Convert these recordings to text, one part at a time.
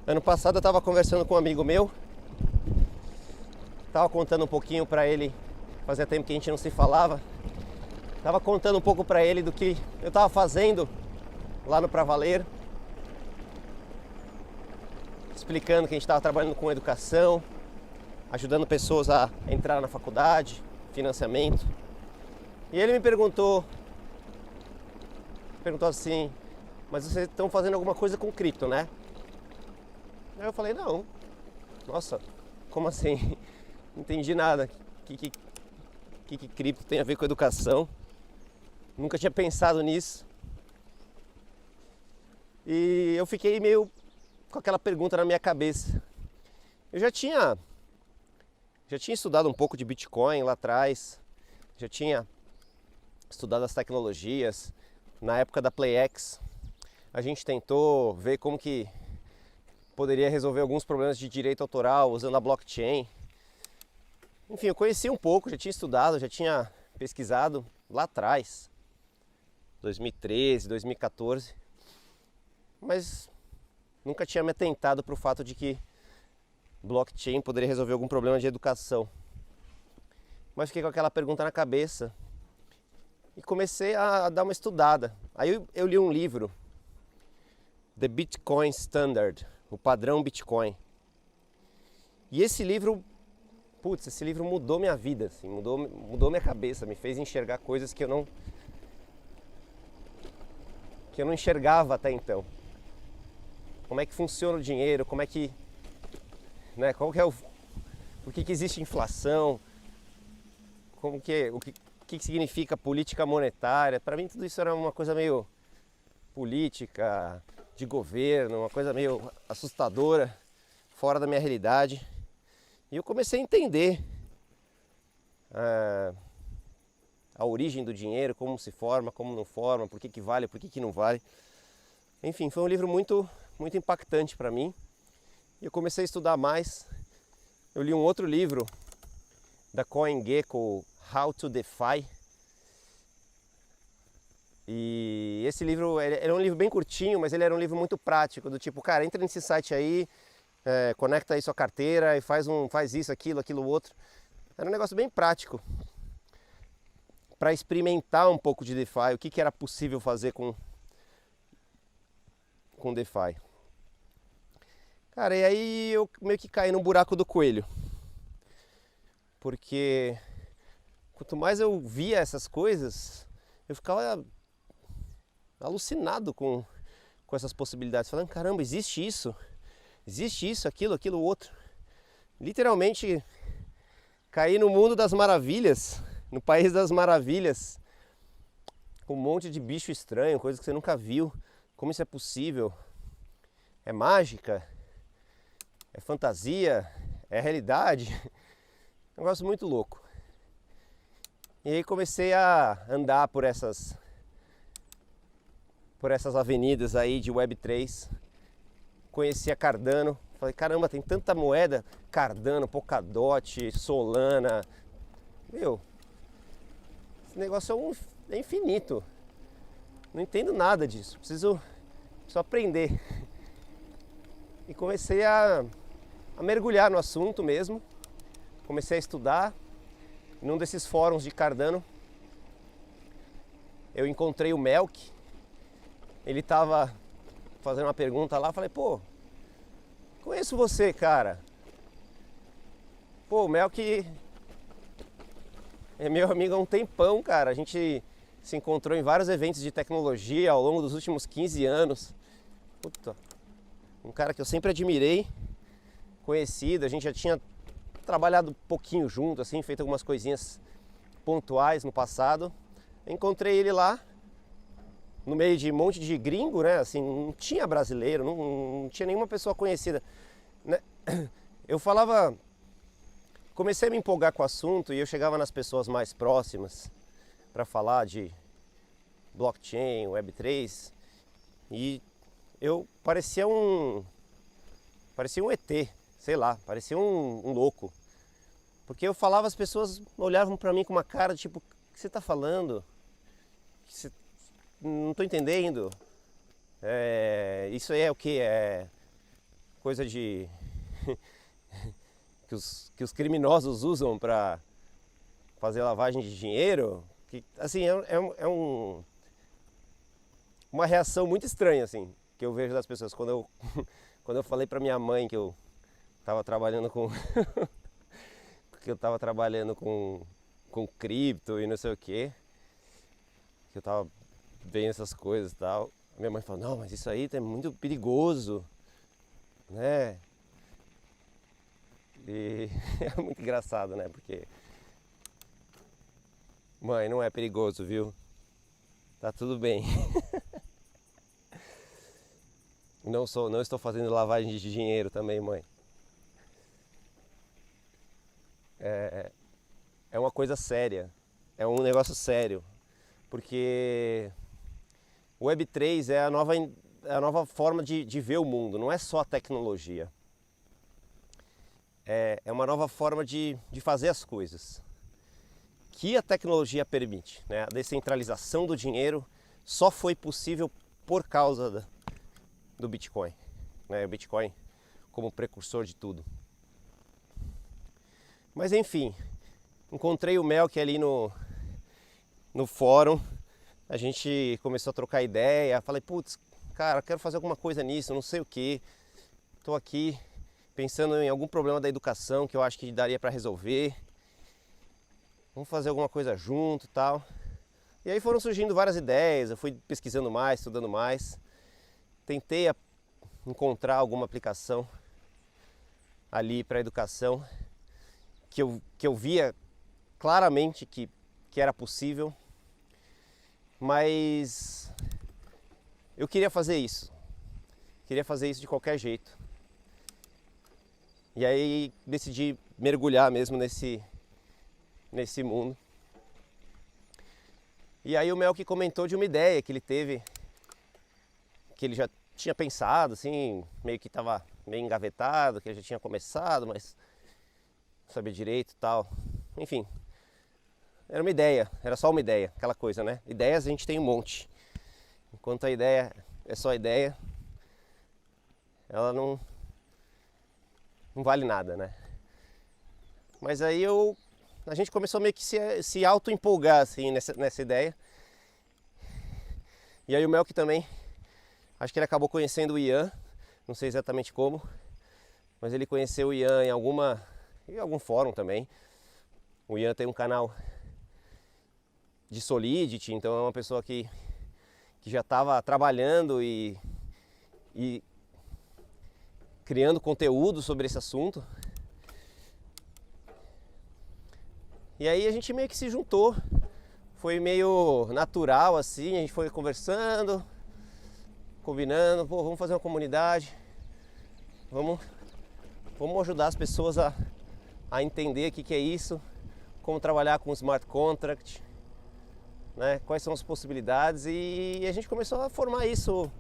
Ano passado eu estava conversando com um amigo meu, estava contando um pouquinho para ele, fazia tempo que a gente não se falava, estava contando um pouco para ele do que eu estava fazendo lá no Pra Valer, explicando que a gente estava trabalhando com educação, ajudando pessoas a entrar na faculdade, financiamento. E ele me perguntou assim, mas vocês estão fazendo alguma coisa com cripto, né? Aí eu falei, não. Nossa, como assim? Não entendi nada. O que cripto tem a ver com educação? Nunca tinha pensado nisso. E eu fiquei meio com aquela pergunta na minha cabeça. Eu já tinha estudado um pouco de Bitcoin lá atrás. Já tinha estudado as tecnologias. Na época da PlayX, a gente tentou ver como que poderia resolver alguns problemas de direito autoral usando a blockchain. Enfim, eu conhecia um pouco, já tinha estudado, já tinha pesquisado lá atrás, 2013, 2014, mas nunca tinha me atentado para o fato de que blockchain poderia resolver algum problema de educação. Mas fiquei com aquela pergunta na cabeça e comecei a dar uma estudada. Aí eu li um livro, The Bitcoin Standard, o padrão Bitcoin. E esse livro mudou minha vida, assim, mudou minha cabeça, me fez enxergar coisas que eu não enxergava até então. Como é que funciona o dinheiro, como é que, né, qual que é por que existe inflação, o que significa política monetária. Para mim tudo isso era uma coisa meio política, de governo, uma coisa meio assustadora, fora da minha realidade. E eu comecei a entender a origem do dinheiro, como se forma, como não forma, por que vale, por que não vale. Enfim, foi um livro muito, muito impactante para mim. E eu comecei a estudar mais. Eu li um outro livro da CoinGecko, How to DeFi. E esse livro era um livro bem curtinho, mas ele era um livro muito prático, do tipo, cara, entra nesse site aí, conecta aí sua carteira e faz isso, aquilo outro. Era um negócio bem prático para experimentar um pouco de DeFi, o que era possível fazer com DeFi. Cara, e aí eu meio que caí no buraco do coelho, porque quanto mais eu via essas coisas, eu ficava alucinado com essas possibilidades, falando, caramba, existe isso, aquilo outro. Literalmente caí no mundo das maravilhas, no país das maravilhas, com um monte de bicho estranho, coisa que você nunca viu. Como isso é possível? É mágica? É fantasia? É realidade? Um negócio muito louco. E aí comecei a andar por essas avenidas aí de Web3, conheci a Cardano, falei, caramba, tem tanta moeda, Cardano, Polkadot, Solana, meu, esse negócio é infinito, não entendo nada disso, preciso aprender. E comecei a mergulhar no assunto mesmo, comecei a estudar. Num desses fóruns de Cardano, eu encontrei o Melk. Ele tava fazendo uma pergunta lá, falei, pô, conheço você, cara. Pô, o Melk é meu amigo há um tempão, cara. A gente se encontrou em vários eventos de tecnologia ao longo dos últimos 15 anos. Puta, um cara que eu sempre admirei, conhecido, a gente já tinha trabalhado um pouquinho junto, assim, feito algumas coisinhas pontuais no passado. Encontrei ele lá, no meio de um monte de gringo, né? Assim, não tinha brasileiro, não tinha nenhuma pessoa conhecida, né? Eu comecei a me empolgar com o assunto e eu chegava nas pessoas mais próximas para falar de blockchain, Web3, e eu parecia um ET, sei lá, parecia um louco. Porque eu falava, as pessoas olhavam para mim com uma cara tipo, o que você está falando? Não estou entendendo. Isso aí é o que? É coisa de que os criminosos usam para fazer lavagem de dinheiro, que assim uma reação muito estranha assim que eu vejo das pessoas quando eu quando eu falei para minha mãe que eu estava trabalhando com que eu estava trabalhando com cripto e não sei o que eu estava vendo essas coisas e tal. Minha mãe falou: não, mas isso aí é muito perigoso, né? E é muito engraçado, né? Porque, mãe, não é perigoso, viu? Tá tudo bem. Não estou fazendo lavagem de dinheiro também, mãe. É uma coisa séria, é um negócio sério, porque o Web3 é a nova forma de ver o mundo, não é só a tecnologia. É uma nova forma de fazer as coisas que a tecnologia permite, né? A descentralização do dinheiro só foi possível por causa do Bitcoin, né? O Bitcoin como precursor de tudo. Mas enfim, encontrei o Melk ali no fórum, a gente começou a trocar ideia, falei: putz, cara, quero fazer alguma coisa nisso, não sei o que, tô aqui pensando em algum problema da educação que eu acho que daria para resolver, vamos fazer alguma coisa junto e tal. E aí foram surgindo várias ideias, eu fui pesquisando mais, estudando mais, tentei encontrar alguma aplicação ali para educação que eu via claramente que era possível, mas eu queria fazer isso de qualquer jeito. E aí decidi mergulhar mesmo nesse mundo. E aí o Melk comentou de uma ideia que ele teve, que ele já tinha pensado, assim, meio que estava meio engavetado, que ele já tinha começado, mas não sabia direito e tal. Enfim, era uma ideia, era só uma ideia, aquela coisa, né? Ideias a gente tem um monte. Enquanto a ideia é só ideia, ela não vale nada, né? Mas aí a gente começou meio que se auto-empolgar assim, nessa ideia. E aí o Melk também, acho que ele acabou conhecendo o Ian, não sei exatamente como, mas ele conheceu o Ian em algum fórum também. O Ian tem um canal de Solidity, então é uma pessoa que já estava trabalhando e criando conteúdo sobre esse assunto. E aí a gente meio que se juntou, foi meio natural assim, a gente foi conversando, combinando, pô, vamos fazer uma comunidade, vamos ajudar as pessoas a entender o que é isso, como trabalhar com smart contract, né, quais são as possibilidades, e a gente começou a formar isso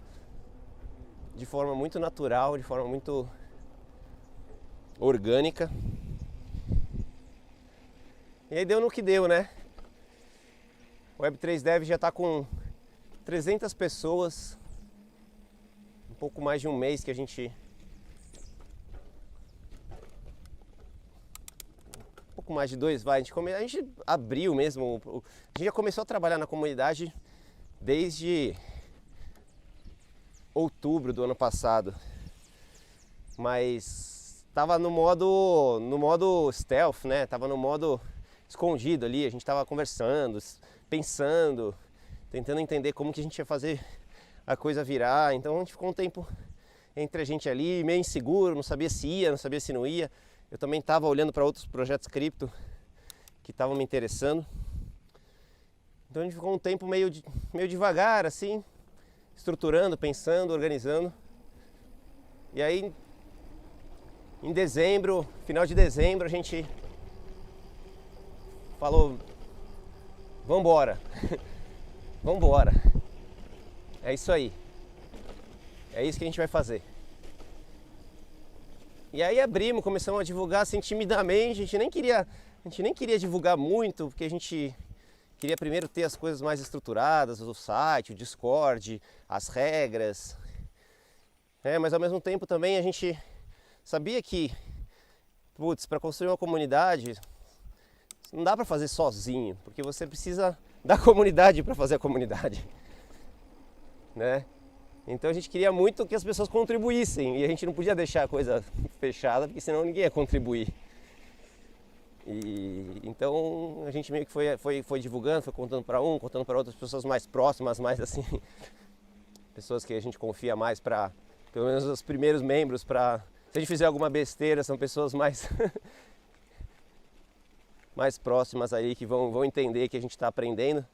de forma muito natural, de forma muito orgânica. E aí deu no que deu, né? O Web3 Dev já está com 300 pessoas, um pouco mais de um mês que a gente... Um pouco mais de 2, vai. A gente abriu mesmo, a gente já começou a trabalhar na comunidade desde outubro do ano passado, mas estava no modo stealth, né? Tava no modo escondido ali, a gente estava conversando, pensando, tentando entender como que a gente ia fazer a coisa virar. Então a gente ficou um tempo entre a gente ali, meio inseguro, não sabia se ia, não sabia se não ia. Eu também estava olhando para outros projetos cripto que estavam me interessando. Então a gente ficou um tempo meio devagar assim, estruturando, pensando, organizando. E aí em dezembro, final de dezembro, a gente falou: vambora, vambora, é isso aí, é isso que a gente vai fazer. E aí abrimos, começamos a divulgar assim timidamente, a gente nem queria divulgar muito, porque a gente queria primeiro ter as coisas mais estruturadas, o site, o Discord, as regras, mas ao mesmo tempo também a gente sabia que, putz, para construir uma comunidade não dá para fazer sozinho, porque você precisa da comunidade para fazer a comunidade, né? Então a gente queria muito que as pessoas contribuíssem e a gente não podia deixar a coisa fechada, porque senão ninguém ia contribuir. E então a gente meio que foi divulgando, foi contando para um, contando para outras pessoas mais próximas, mais assim, pessoas que a gente confia mais, para pelo menos os primeiros membros, para se a gente fizer alguma besteira, são pessoas mais mais próximas aí, que vão entender que a gente está aprendendo,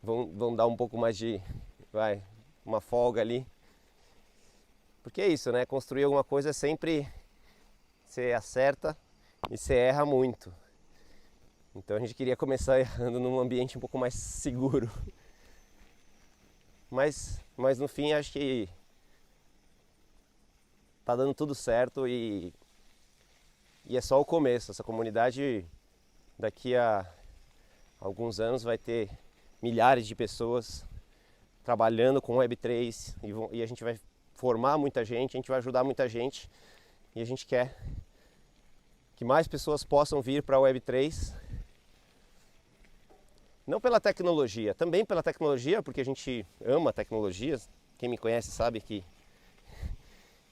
vão dar um pouco mais de uma folga ali. Porque é isso, né? Construir alguma coisa é sempre, você acerta e você erra muito. Então a gente queria começar errando num ambiente um pouco mais seguro. Mas no fim acho que tá dando tudo certo e é só o começo. Essa comunidade daqui a alguns anos vai ter milhares de pessoas trabalhando com Web3 e a gente vai formar muita gente, a gente vai ajudar muita gente e a gente quer que mais pessoas possam vir para a Web3. Não pela tecnologia, também pela tecnologia, porque a gente ama tecnologias. Quem me conhece sabe que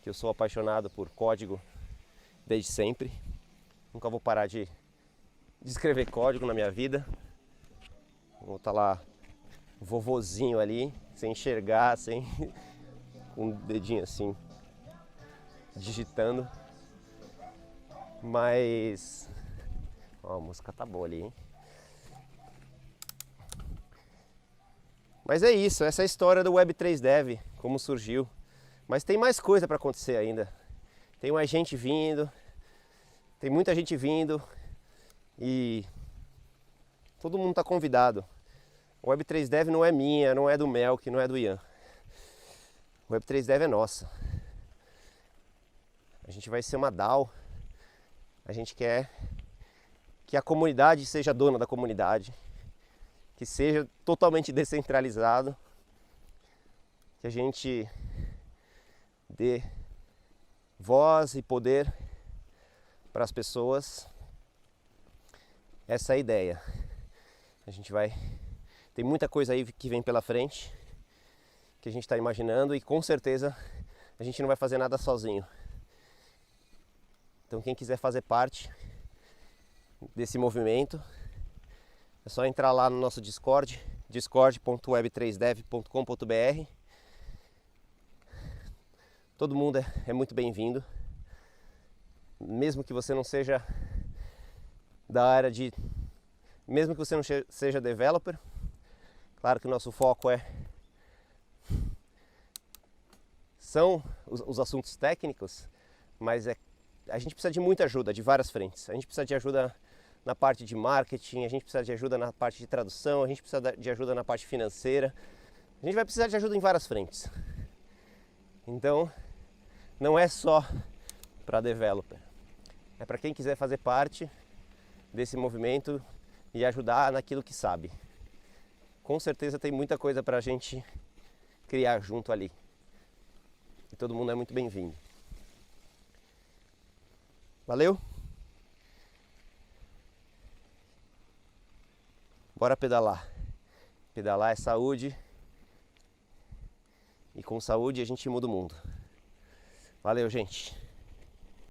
eu sou apaixonado por código desde sempre. Nunca vou parar de escrever código na minha vida. Vou estar lá, vovozinho ali, sem enxergar, com o dedinho assim, digitando. Mas ó, a música tá boa ali, hein? Mas é isso, essa é a história do Web3 Dev, como surgiu. Mas tem mais coisa para acontecer ainda. Tem mais gente vindo, tem muita gente vindo e todo mundo está convidado. O Web3 Dev não é minha, não é do Melk, não é do Ian. O Web3 Dev é nossa. A gente vai ser uma DAO. A gente quer que a comunidade seja dona da comunidade, que seja totalmente descentralizado, que a gente dê voz e poder para as pessoas. Essa é a ideia. A gente tem muita coisa aí que vem pela frente, que a gente está imaginando, e com certeza a gente não vai fazer nada sozinho. Então quem quiser fazer parte desse movimento, é só entrar lá no nosso Discord, discord.web3dev.com.br. Todo mundo é muito bem-vindo, mesmo que você não seja da área de... Mesmo que você não seja developer. Claro que o nosso foco são os assuntos técnicos, mas a gente precisa de muita ajuda, de várias frentes. A gente precisa de ajuda na parte de marketing, a gente precisa de ajuda na parte de tradução, a gente precisa de ajuda na parte financeira. A gente vai precisar de ajuda em várias frentes. Então, não é só para developer. É para quem quiser fazer parte desse movimento e ajudar naquilo que sabe. Com certeza tem muita coisa para a gente criar junto ali. E todo mundo é muito bem-vindo. Valeu? Bora pedalar. Pedalar é saúde. E com saúde a gente muda o mundo. Valeu, gente.